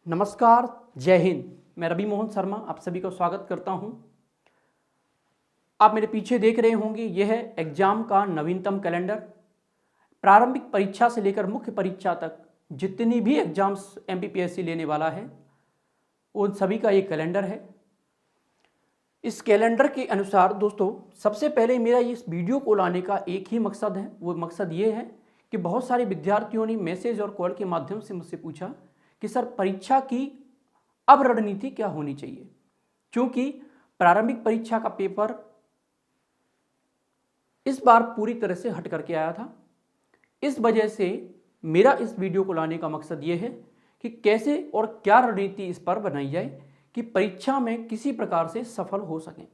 नमस्कार, जय हिंद। मैं रवि मोहन शर्मा आप सभी का स्वागत करता हूं। आप मेरे पीछे देख रहे होंगे, यह है एग्जाम का नवीनतम कैलेंडर। प्रारंभिक परीक्षा से लेकर मुख्य परीक्षा तक जितनी भी एग्जाम्स एमपीपीएससी लेने वाला है उन सभी का ये कैलेंडर है। इस कैलेंडर के अनुसार दोस्तों, सबसे पहले मेरा इस वीडियो को लाने का एक ही मकसद है। वो मकसद ये है कि बहुत सारे विद्यार्थियों ने मैसेज और कॉल के माध्यम से मुझसे पूछा कि सर, परीक्षा की अब रणनीति क्या होनी चाहिए, क्योंकि प्रारंभिक परीक्षा का पेपर इस बार पूरी तरह से हट करके आया था। इस वजह से मेरा इस वीडियो को लाने का मकसद ये है कि कैसे और क्या रणनीति इस पर बनाई जाए कि परीक्षा में किसी प्रकार से सफल हो सकें।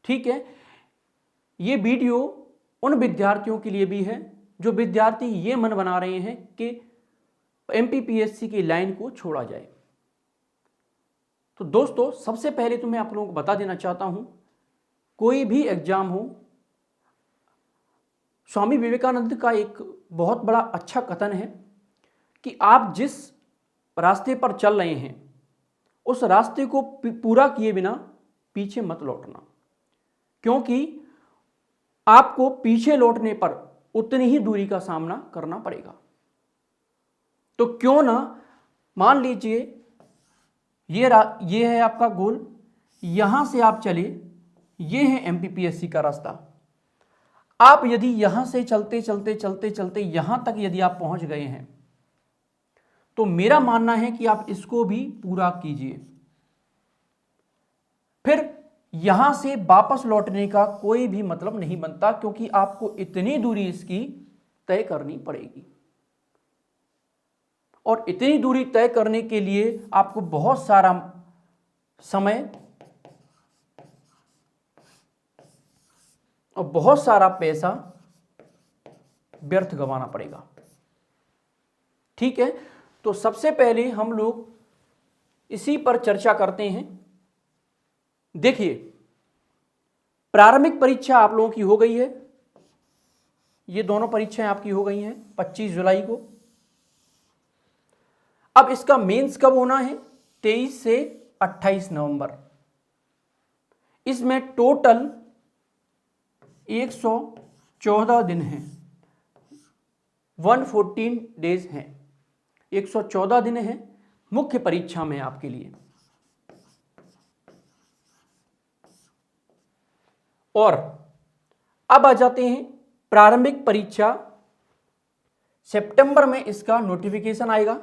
ठीक है, ये वीडियो उन विद्यार्थियों के लिए भी है जो विद्यार्थी ये मन बना रहे हैं कि एमपीपीएससी की लाइन को छोड़ा जाए। तो दोस्तों, सबसे पहले तो मैं आप लोगों को बता देना चाहता हूं, कोई भी एग्जाम हो, स्वामी विवेकानंद का एक बहुत बड़ा अच्छा कथन है कि आप जिस रास्ते पर चल रहे हैं उस रास्ते को पूरा किए बिना पीछे मत लौटना, क्योंकि आपको पीछे लौटने पर उतनी ही दूरी का सामना करना पड़ेगा। तो क्यों ना मान लीजिए ये है आपका गोल, यहां से आप चले, ये है एमपीपीएससी का रास्ता। आप यदि यहां से चलते चलते चलते चलते यहां तक यदि आप पहुंच गए हैं तो मेरा मानना है कि आप इसको भी पूरा कीजिए। फिर यहां से वापस लौटने का कोई भी मतलब नहीं बनता, क्योंकि आपको इतनी दूरी इसकी तय करनी पड़ेगी और इतनी दूरी तय करने के लिए आपको बहुत सारा समय और बहुत सारा पैसा व्यर्थ गंवाना पड़ेगा। ठीक है, तो सबसे पहले हम लोग इसी पर चर्चा करते हैं। देखिए, प्रारंभिक परीक्षा आप लोगों की हो गई है, ये दोनों परीक्षाएं आपकी हो गई हैं 25 जुलाई को। अब इसका मेंस कब होना है? 23 से 28 नवंबर। इसमें टोटल 114 दिन हैं, 114 डेज हैं, 114 दिन हैं मुख्य परीक्षा में आपके लिए। और अब आ जाते हैं प्रारंभिक परीक्षा। सितंबर में इसका नोटिफिकेशन आएगा,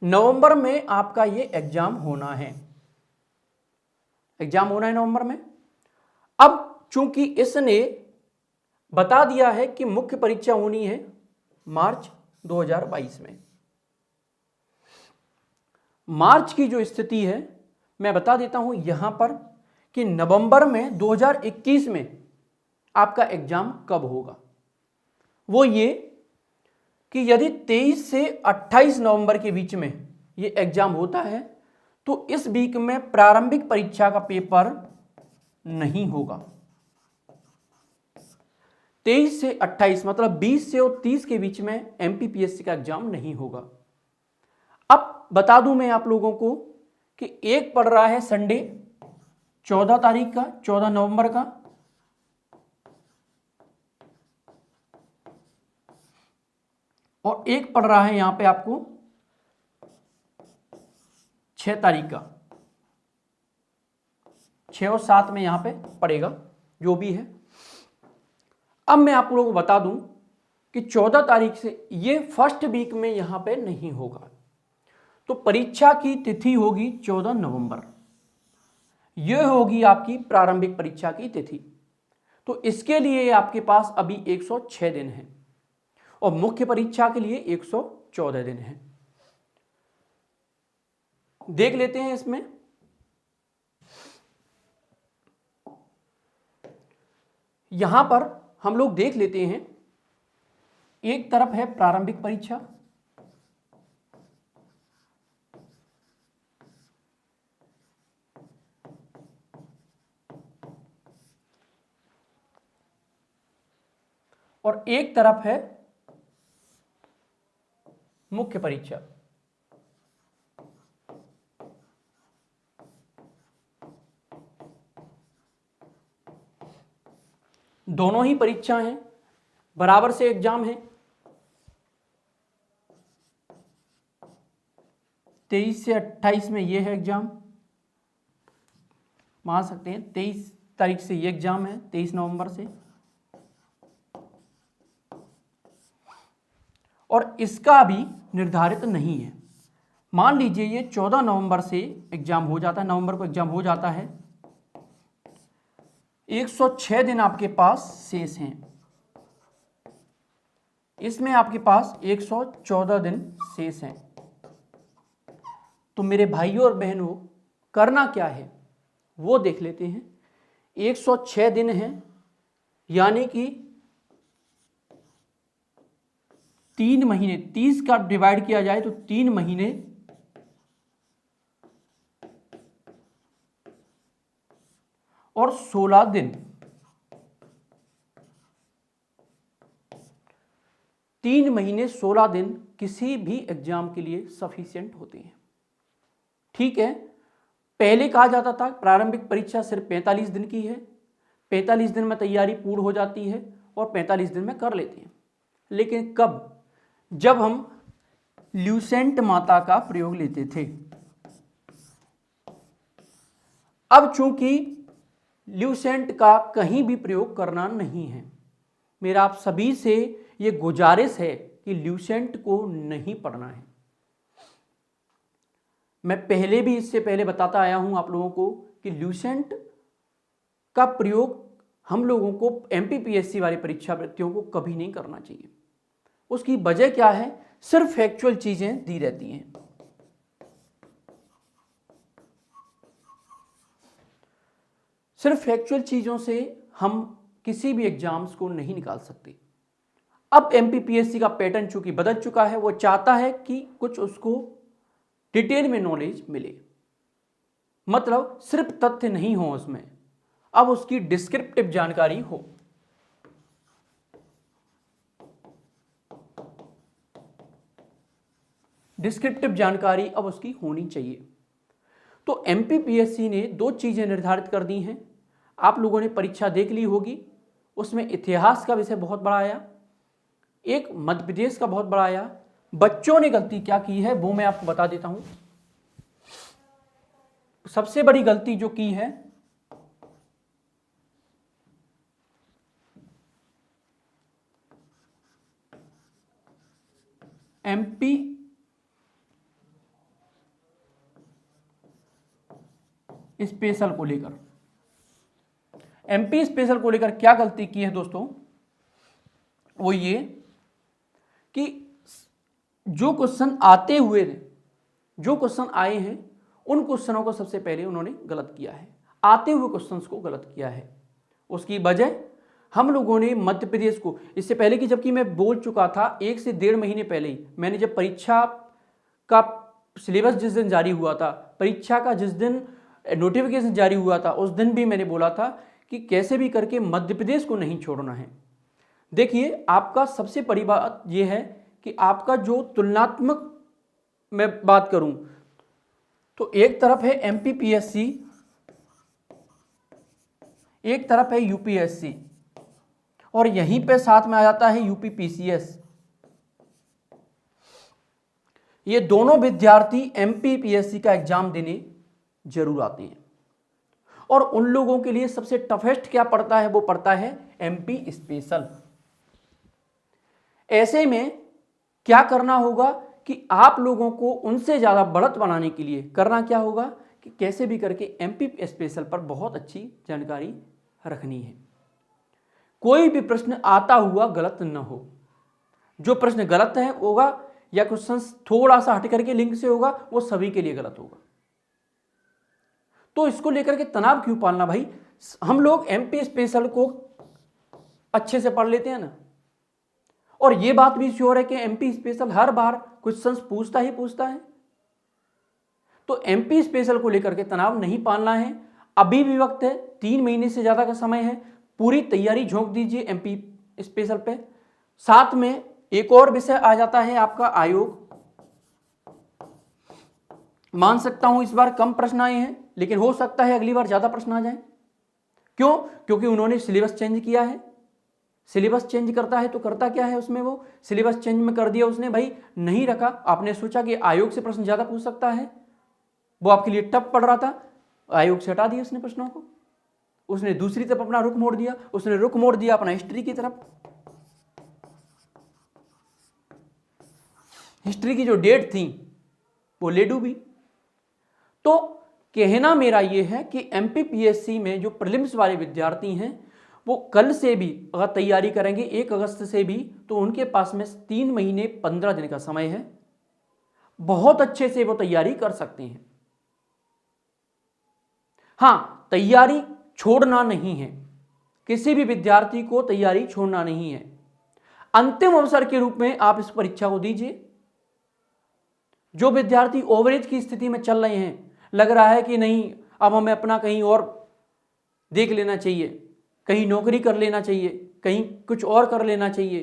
नवंबर में आपका ये एग्जाम होना है। नवंबर में। अब चूंकि इसने बता दिया है कि मुख्य परीक्षा होनी है मार्च 2022 में। मार्च की जो स्थिति है मैं बता देता हूं यहां पर कि नवंबर में 2021 में आपका एग्जाम कब होगा। वो ये कि यदि 23 से 28 नवंबर के बीच में ये एग्जाम होता है तो इस वीक में प्रारंभिक परीक्षा का पेपर नहीं होगा। 23 से 28 मतलब 20 से और 30 के बीच में एमपीपीएससी का एग्जाम नहीं होगा। अब बता दूं मैं आप लोगों को कि एक पड़ रहा है संडे 14 तारीख का, 14 नवंबर का, और एक पड़ रहा है यहां पे आपको 6 तारीख का। 6 और 7 में यहां पे पड़ेगा, जो भी है। अब मैं आप लोगों को बता दूं कि 14 तारीख से ये फर्स्ट वीक में यहां पे नहीं होगा, तो परीक्षा की तिथि होगी 14 नवंबर। यह होगी आपकी प्रारंभिक परीक्षा की तिथि। तो इसके लिए आपके पास अभी 106 दिन है और मुख्य परीक्षा के लिए 114 दिन है। देख लेते हैं इसमें। यहां पर हम लोग देख लेते हैं, एक तरफ है प्रारंभिक परीक्षा, और एक तरफ है मुख्य परीक्षा। दोनों ही परीक्षा हैं, बराबर से एग्जाम है। 23 से 28 में ये है एग्जाम, मान सकते हैं 23 तारीख से ये एग्जाम है, 23 नवंबर से। और इसका भी निर्धारित नहीं है। मान लीजिए ये 14 नवंबर से एग्जाम हो जाता है, नवंबर को एग्जाम हो जाता है, 106 दिन आपके पास शेष हैं, इसमें आपके पास 114 दिन शेष हैं। तो मेरे भाइयों और बहनों, करना क्या है वो देख लेते हैं। 106 दिन हैं, यानी कि 3 महीने, 30 का डिवाइड किया जाए तो 3 महीने और 16 दिन। 3 महीने 16 दिन किसी भी एग्जाम के लिए सफिशिएंट होते हैं। ठीक है, पहले कहा जाता था प्रारंभिक परीक्षा सिर्फ 45 दिन की है, 45 दिन में तैयारी पूर्ण हो जाती है और 45 दिन में कर लेते हैं। लेकिन कब? जब हम ल्यूसेंट माता का प्रयोग लेते थे। अब चूंकि ल्यूसेंट का कहीं भी प्रयोग करना नहीं है, मेरा आप सभी से ये गुजारिश है कि ल्यूसेंट को नहीं पढ़ना है। मैं पहले भी, इससे पहले बताता आया हूं आप लोगों को कि ल्यूसेंट का प्रयोग हम लोगों को एमपीपीएससी वाली परीक्षार्थियों को कभी नहीं करना चाहिए। उसकी वजह क्या है? सिर्फ फैक्चुअल चीजें दी रहती हैं। सिर्फ फैक्चुअल चीजों से हम किसी भी एग्जाम्स को नहीं निकाल सकते। अब एमपीपीएससी का पैटर्न चूंकि बदल चुका है, वो चाहता है कि कुछ उसको डिटेल में नॉलेज मिले, मतलब सिर्फ तथ्य नहीं हो उसमें, अब उसकी डिस्क्रिप्टिव जानकारी हो। डिस्क्रिप्टिव जानकारी अब उसकी होनी चाहिए। तो एमपीपीएससी ने 2 चीजें निर्धारित कर दी हैं। आप लोगों ने परीक्षा देख ली होगी, उसमें इतिहास का विषय बहुत बड़ा आया, एक मध्य प्रदेश का बहुत बड़ा आया। बच्चों ने गलती क्या की है वो मैं आपको बता देता हूं। सबसे बड़ी गलती जो की है, एमपी स्पेशल को लेकर, एमपी स्पेशल को लेकर क्या गलती की है दोस्तों, वो ये कि जो क्वेश्चन आते हुए थे, जो क्वेश्चन आए हैं, उन क्वेश्चनों को सबसे पहले उन्होंने गलत किया है, आते हुए क्वेश्चंस को गलत किया है। उसकी वजह हम लोगों ने मध्य प्रदेश को, इससे पहले कि, जबकि मैं बोल चुका था 1 से 1.5 महीने पहले ही, मैंने जब परीक्षा का सिलेबस जिस दिन जारी हुआ था, परीक्षा का जिस दिन नोटिफिकेशन जारी हुआ था, उस दिन भी मैंने बोला था कि कैसे भी करके मध्य प्रदेश को नहीं छोड़ना है। देखिए, आपका सबसे बड़ी बात यह है कि आपका जो तुलनात्मक मैं बात करूं तो एक तरफ है एमपीपीएससी, एक तरफ है यूपीएससी, और यहीं पे साथ में आ जाता है यूपीपीसीएस। ये दोनों विद्यार्थी एमपीपीएससी का एग्जाम देने जरूर आते हैं, और उन लोगों के लिए सबसे टफेस्ट क्या पड़ता है, वो पड़ता है एमपी स्पेशल। ऐसे में क्या करना होगा कि आप लोगों को उनसे ज्यादा बढ़त बनाने के लिए करना क्या होगा कि कैसे भी करके एमपी स्पेशल पर बहुत अच्छी जानकारी रखनी है। कोई भी प्रश्न आता हुआ गलत न हो। जो प्रश्न गलत है होगा या क्वेश्चन थोड़ा सा हट करके लिंक से होगा, वो सभी के लिए गलत होगा। तो इसको लेकर के तनाव क्यों पालना भाई? हम लोग एमपी स्पेशल को अच्छे से पढ़ लेते हैं ना, और ये बात भी श्योर है कि एमपी स्पेशल हर बार क्वेश्चंस पूछता ही पूछता है। तो एमपी स्पेशल को लेकर के तनाव नहीं पालना है। अभी भी वक्त है, 3 महीने से ज्यादा का समय है, पूरी तैयारी झोंक दीजिए एमपी स्पेशल पे। साथ में एक और विषय आ जाता है आपका आयोग। मान सकता हूं इस बार कम प्रश्न आए हैं, लेकिन हो सकता है अगली बार ज्यादा प्रश्न आ जाए। क्यों? क्योंकि उन्होंने सिलेबस चेंज किया है। सिलेबस चेंज करता है तो करता क्या है उसमें, वो सिलेबस चेंज में कर दिया उसने भाई, नहीं रखा, आपने सोचा कि आयोग से प्रश्न ज़्यादा पूछ सकता है, वो आपके लिए टफ पड़ रहा था, आयोग से हटा दिया उसने प्रश्नों को, उसने दूसरी तरफ अपना रुख मोड़ दिया, उसने रुख मोड़ दिया अपना हिस्ट्री की तरफ। हिस्ट्री की जो डेट थी वो ले डूबी। तो कहना मेरा ये है कि एमपीपीएससी में जो प्रीलिम्स वाले विद्यार्थी हैं वो कल से भी अगर तैयारी करेंगे 1 अगस्त से भी, तो उनके पास में 3 महीने 15 दिन का समय है, बहुत अच्छे से वो तैयारी कर सकते हैं। हाँ, तैयारी छोड़ना नहीं है, किसी भी विद्यार्थी को तैयारी छोड़ना नहीं है, अंतिम अवसर के रूप में आप इस परीक्षा को दीजिए। जो विद्यार्थी ओवरेज की स्थिति में चल रहे हैं, लग रहा है कि नहीं अब हमें अपना कहीं और देख लेना चाहिए, कहीं नौकरी कर लेना चाहिए, कहीं कुछ और कर लेना चाहिए,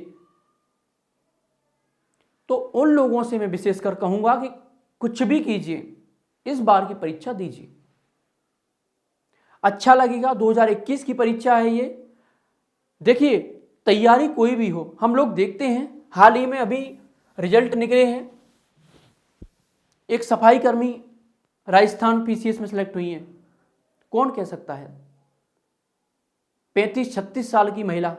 तो उन लोगों से मैं विशेषकर कहूंगा कि कुछ भी कीजिए, इस बार की परीक्षा दीजिए, अच्छा लगेगा। 2021 की परीक्षा है ये। देखिए, तैयारी कोई भी हो, हम लोग देखते हैं हाल ही में अभी रिजल्ट निकले हैं, एक सफाई कर्मी राजस्थान पीसीएस में सेलेक्ट हुई है। कौन कह सकता है, 35-36 साल की महिला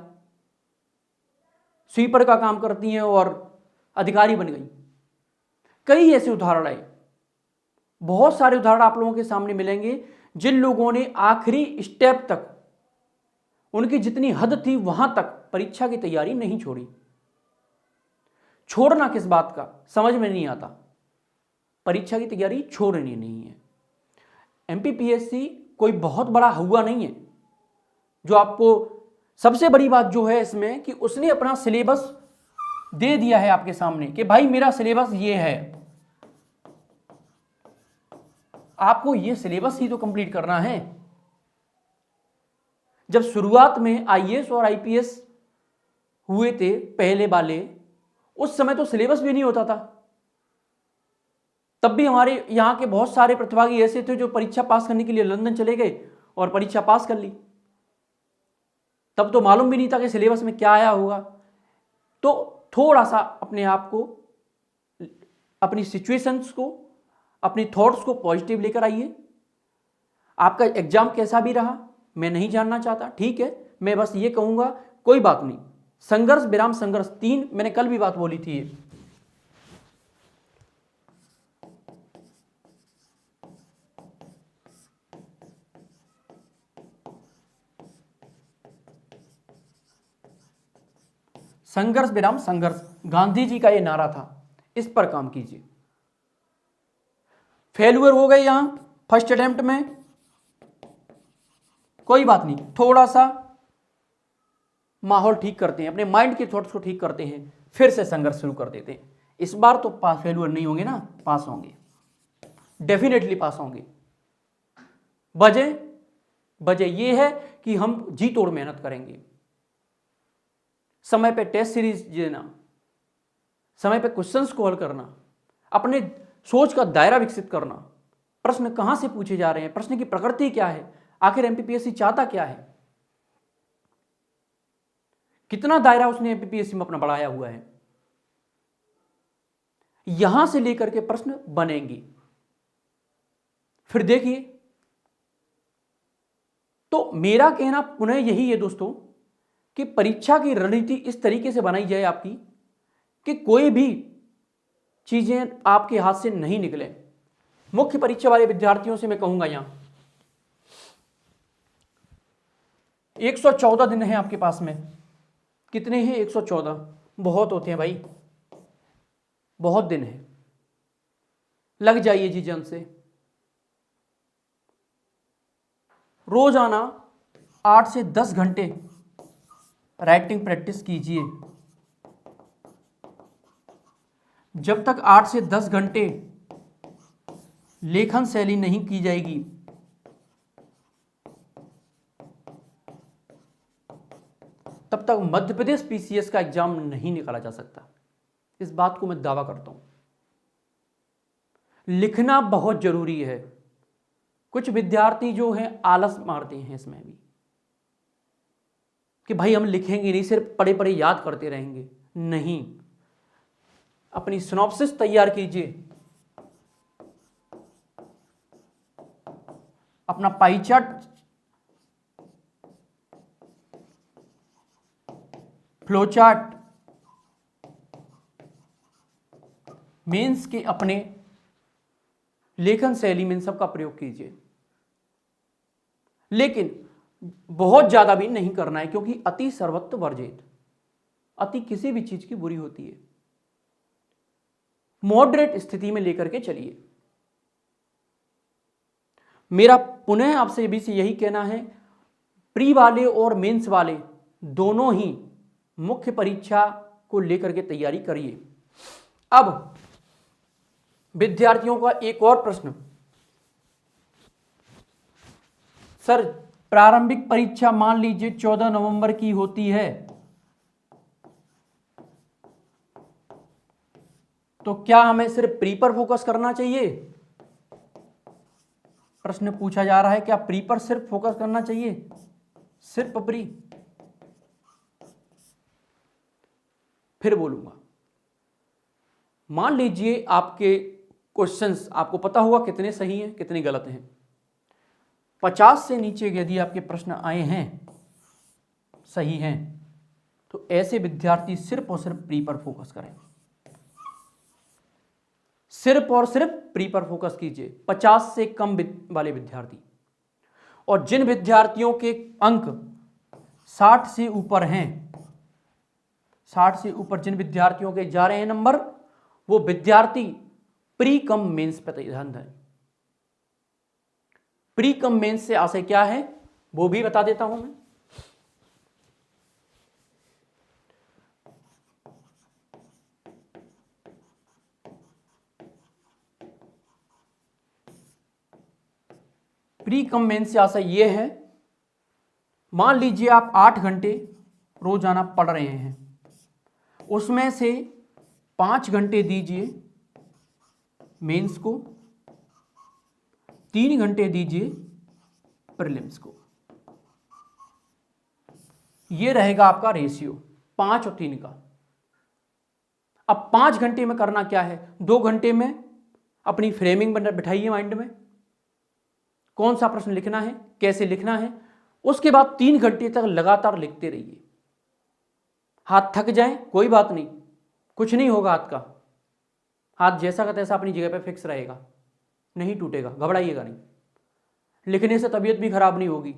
स्वीपर का काम करती हैं और अधिकारी बन गई। कई ऐसे उदाहरण आए, बहुत सारे उदाहरण आप लोगों के सामने मिलेंगे, जिन लोगों ने आखिरी स्टेप तक, उनकी जितनी हद थी वहां तक परीक्षा की तैयारी नहीं छोड़ी। छोड़ना किस बात का समझ में नहीं आता, परीक्षा की तैयारी छोड़नी नहीं है। एमपीपीएससी कोई बहुत बड़ा हुआ नहीं है। जो आपको सबसे बड़ी बात जो है इसमें कि उसने अपना सिलेबस दे दिया है आपके सामने कि भाई मेरा सिलेबस ये है, आपको ये सिलेबस ही तो कंप्लीट करना है। जब शुरुआत में आईएएस और आईपीएस हुए थे पहले वाले, उस समय तो सिलेबस भी नहीं होता था, तब भी हमारे यहाँ के बहुत सारे प्रतिभागी ऐसे थे जो परीक्षा पास करने के लिए लंदन चले गए और परीक्षा पास कर ली। तब तो मालूम भी नहीं था कि सिलेबस में क्या आया होगा। तो थोड़ा सा अपने आप को, अपनी सिचुएशंस को, अपनी थॉट्स को पॉजिटिव लेकर आइए। आपका एग्जाम कैसा भी रहा मैं नहीं जानना चाहता, ठीक है, मैं बस ये कहूँगा कोई बात नहीं, संघर्ष विराम संघर्ष 3 मैंने कल भी बात बोली थी। संघर्ष विराम संघर्ष गांधी जी का ये नारा था, इस पर काम कीजिए। फेल्यूर हो गए यहां फर्स्ट अटेम्प्ट में, कोई बात नहीं, थोड़ा सा माहौल ठीक करते हैं, अपने माइंड के थॉट्स को ठीक करते हैं, फिर से संघर्ष शुरू कर देते हैं। इस बार तो पास फेल्यूर नहीं होंगे ना, पास होंगे, डेफिनेटली पास होंगे। वजह यह है कि हम जी तोड़ मेहनत करेंगे, समय पे टेस्ट सीरीज देना, समय पे क्वेश्चंस को हल करना, अपने सोच का दायरा विकसित करना, प्रश्न कहां से पूछे जा रहे हैं, प्रश्न की प्रकृति क्या है, आखिर एमपीपीएससी चाहता क्या है, कितना दायरा उसने एमपीपीएससी में अपना बढ़ाया हुआ है, यहां से लेकर के प्रश्न बनेंगे। फिर देखिए, तो मेरा कहना पुनः यही है दोस्तों कि परीक्षा की रणनीति इस तरीके से बनाई जाए आपकी कि कोई भी चीजें आपके हाथ से नहीं निकले। मुख्य परीक्षा वाले विद्यार्थियों से मैं कहूंगा, यहां 114 दिन है आपके पास में। कितने हैं? 114 बहुत होते हैं भाई, बहुत दिन है, लग जाइए जी जन से। रोजाना 8 से 10 घंटे राइटिंग प्रैक्टिस कीजिए। जब तक 8 से 10 घंटे लेखन शैली नहीं की जाएगी, तब तक मध्य प्रदेश पीसीएस का एग्जाम नहीं निकाला जा सकता। इस बात को मैं दावा करता हूं। लिखना बहुत जरूरी है। कुछ विद्यार्थी जो हैं आलस मारते हैं इसमें भी। कि भाई हम लिखेंगे नहीं, सिर्फ पढ़े पढ़े याद करते रहेंगे। नहीं, अपनी सिनॉप्सिस तैयार कीजिए, अपना pie chart, flow chart, mains के अपने लेखन शैली में इन सब का प्रयोग कीजिए। लेकिन बहुत ज्यादा भी नहीं करना है, क्योंकि अति सर्वत्र वर्जित, अति किसी भी चीज की बुरी होती है। मॉडरेट स्थिति में लेकर के चलिए। मेरा पुनः आपसे भी से यही कहना है, प्री वाले और मेंस वाले दोनों ही मुख्य परीक्षा को लेकर के तैयारी करिए। अब विद्यार्थियों का एक और प्रश्न, सर प्रारंभिक परीक्षा मान लीजिए 14 नवंबर की होती है, तो क्या हमें सिर्फ प्री पर फोकस करना चाहिए? प्रश्न पूछा जा रहा है, क्या प्री पर सिर्फ फोकस करना चाहिए, सिर्फ प्री? फिर बोलूंगा, मान लीजिए आपके क्वेश्चंस आपको पता होगा कितने सही हैं कितने गलत हैं। 50 से नीचे यदि आपके प्रश्न आए हैं सही हैं, तो ऐसे विद्यार्थी सिर्फ और सिर्फ प्री पर फोकस करें, सिर्फ और सिर्फ प्री पर फोकस कीजिए। 50 से कम वाले विद्यार्थी, और जिन विद्यार्थियों के अंक 60 से ऊपर हैं, 60 से ऊपर जिन विद्यार्थियों के जा रहे हैं नंबर, वो विद्यार्थी प्री कम मेंस पर ध्यान दें। प्री कम मेंस से आशय क्या है वो भी बता देता हूं मैं। प्री कम मेंस से आशय ये है, मान लीजिए आप 8 घंटे रोजाना पढ़ रहे हैं, उसमें से 5 घंटे दीजिए मेंस को, 3 घंटे दीजिए प्रीलिम्स को। ये रहेगा आपका रेशियो 5 और 3 का। अब 5 घंटे में करना क्या है, 2 घंटे में अपनी फ्रेमिंग बिठाइए माइंड में, कौन सा प्रश्न लिखना है, कैसे लिखना है। उसके बाद 3 घंटे तक लगातार लिखते रहिए। हाथ थक जाए कोई बात नहीं, कुछ नहीं होगा, हाथ का हाथ जैसा का तैसा अपनी जगह पे फिक्स रहेगा, नहीं टूटेगा, घबराइएगा नहीं। लिखने से तबीयत भी खराब नहीं होगी।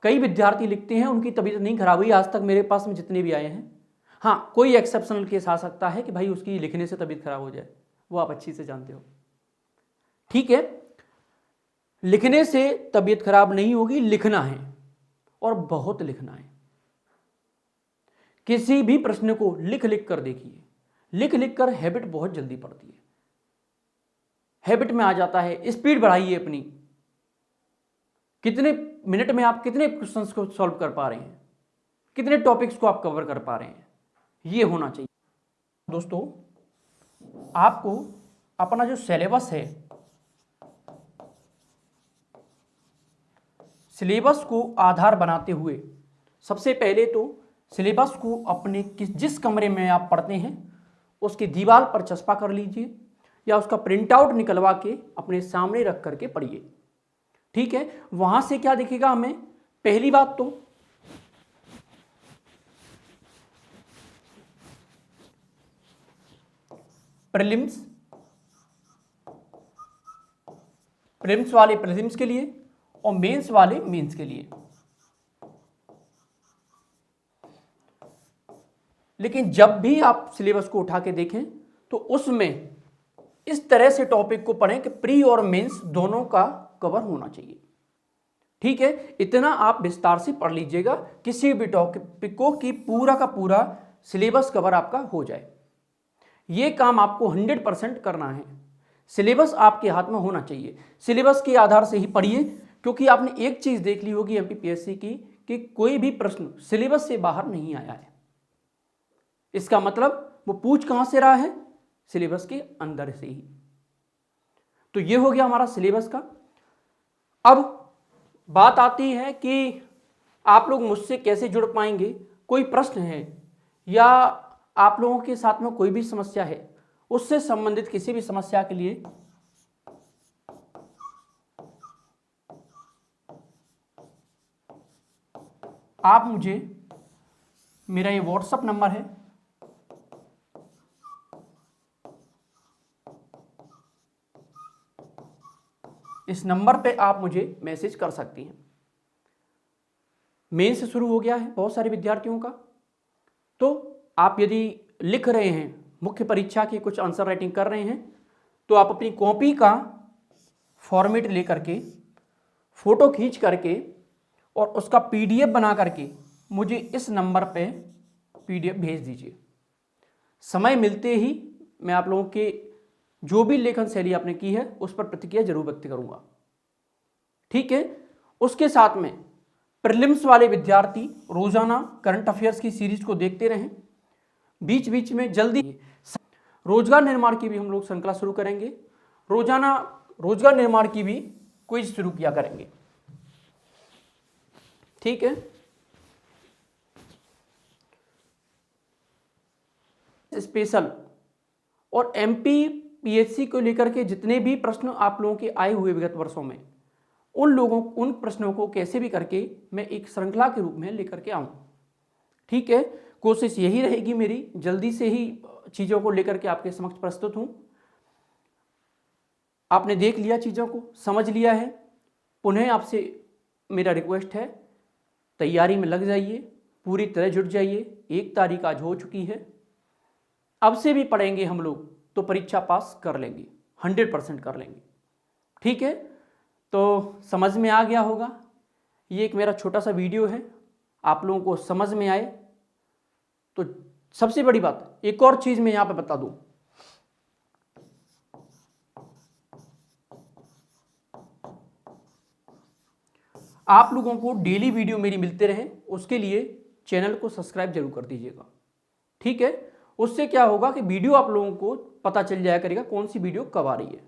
कई विद्यार्थी लिखते हैं उनकी तबीयत नहीं खराब हुई आज तक, मेरे पास में जितने भी आए हैं। हाँ, कोई एक्सेप्शनल केस आ सकता है कि भाई उसकी लिखने से तबीयत खराब हो जाए, वो आप अच्छी से जानते हो, ठीक है। लिखने से तबीयत खराब नहीं होगी, लिखना है और बहुत लिखना है। किसी भी प्रश्न को लिख लिख कर देखिए, लिख लिख कर हैबिट बहुत जल्दी पड़ती है, हैबिट में आ जाता है। स्पीड बढ़ाइए अपनी, कितने मिनट में आप कितने क्वेश्चंस को सॉल्व कर पा रहे हैं, कितने टॉपिक्स को आप कवर कर पा रहे हैं, ये होना चाहिए। दोस्तों, आपको अपना जो सिलेबस है, सिलेबस को आधार बनाते हुए सबसे पहले तो सिलेबस को अपने जिस कमरे में आप पढ़ते हैं उसकी दीवार पर चस्पा कर लीजिए, या उसका प्रिंट आउट निकलवा के अपने सामने रख करके पढ़िए, ठीक है। वहां से क्या दिखेगा हमें, पहली बात तो प्रीलिम्स वाले प्रीलिम्स के लिए और मेंस वाले मेंस के लिए। लेकिन जब भी आप सिलेबस को उठा के देखें तो उसमें इस तरह से टॉपिक को पढ़ें कि प्री और मेंस दोनों का कवर होना चाहिए, ठीक है। इतना आप विस्तार से पढ़ लीजिएगा किसी भी टॉपिक को कि पूरा का पूरा सिलेबस कवर आपका हो जाए। ये काम आपको 100% करना है। सिलेबस आपके हाथ में होना चाहिए, सिलेबस के आधार से ही पढ़िए, क्योंकि आपने एक चीज देख ली होगी एमपीपीएससी की कि कोई भी प्रश्न सिलेबस से बाहर नहीं आया है। इसका मतलब वो पूछ कहां से रहा है, सिलेबस के अंदर से ही। तो ये हो गया हमारा सिलेबस का। अब बात आती है कि आप लोग मुझसे कैसे जुड़ पाएंगे, कोई प्रश्न है या आप लोगों के साथ में कोई भी समस्या है, उससे संबंधित किसी भी समस्या के लिए आप मुझे, मेरा ये व्हाट्सएप नंबर है, इस नंबर पे आप मुझे मैसेज कर सकती हैं। मेन से शुरू हो गया है बहुत सारे विद्यार्थियों का, तो आप यदि लिख रहे हैं, मुख्य परीक्षा की कुछ आंसर राइटिंग कर रहे हैं, तो आप अपनी कॉपी का फॉर्मेट लेकर के, फोटो खींच करके और उसका पीडीएफ बना करके मुझे इस नंबर पे पीडीएफ भेज दीजिए। समय मिलते ही मैं आप लोगों के जो भी लेखन शैली आपने की है उस पर प्रतिक्रिया जरूर व्यक्त करूंगा, ठीक है। उसके साथ में प्रीलिम्स वाले विद्यार्थी रोजाना करंट अफेयर्स की सीरीज को देखते रहें। बीच बीच में जल्दी रोजगार निर्माण की भी हम लोग श्रृंखला शुरू करेंगे, रोजाना रोजगार निर्माण की भी क्विज शुरू किया करेंगे, ठीक है। स्पेशल और एमपी पीएससी को लेकर के जितने भी प्रश्न आप लोगों के आए हुए विगत वर्षों में, उन प्रश्नों को कैसे भी करके मैं एक श्रृंखला के रूप में लेकर के आऊं, ठीक है। कोशिश यही रहेगी मेरी, जल्दी से ही चीज़ों को लेकर के आपके समक्ष प्रस्तुत हूं। आपने देख लिया, चीज़ों को समझ लिया है, पुनः आपसे मेरा रिक्वेस्ट है, तैयारी में लग जाइए, पूरी तरह जुट जाइए। 1 तारीख आज हो चुकी है, अब से भी पढ़ेंगे हम लोग तो परीक्षा पास कर लेंगे, 100% कर लेंगे, ठीक है। तो समझ में आ गया होगा, ये एक मेरा छोटा सा वीडियो है, आप लोगों को समझ में आए तो सबसे बड़ी बात, एक और चीज़ मैं यहाँ पे बता दूँ, आप लोगों को डेली वीडियो मेरी मिलते रहे, उसके लिए चैनल को सब्सक्राइब जरूर कर दीजिएगा, ठीक है। उससे क्या होगा कि वीडियो आप लोगों को पता चल जाया करेगा कौन सी वीडियो कब आ रही है,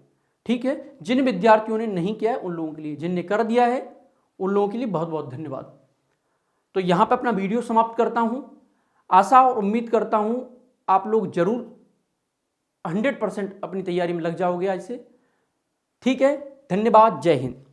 ठीक है। जिन विद्यार्थियों ने नहीं किया है उन लोगों के लिए, जिनने कर दिया है उन लोगों के लिए बहुत बहुत धन्यवाद। तो यहाँ पर अपना वीडियो समाप्त करता हूँ। आशा और उम्मीद करता हूँ आप लोग जरूर 100% अपनी तैयारी में लग जाओगे आज से, ठीक है। धन्यवाद, जय हिंद।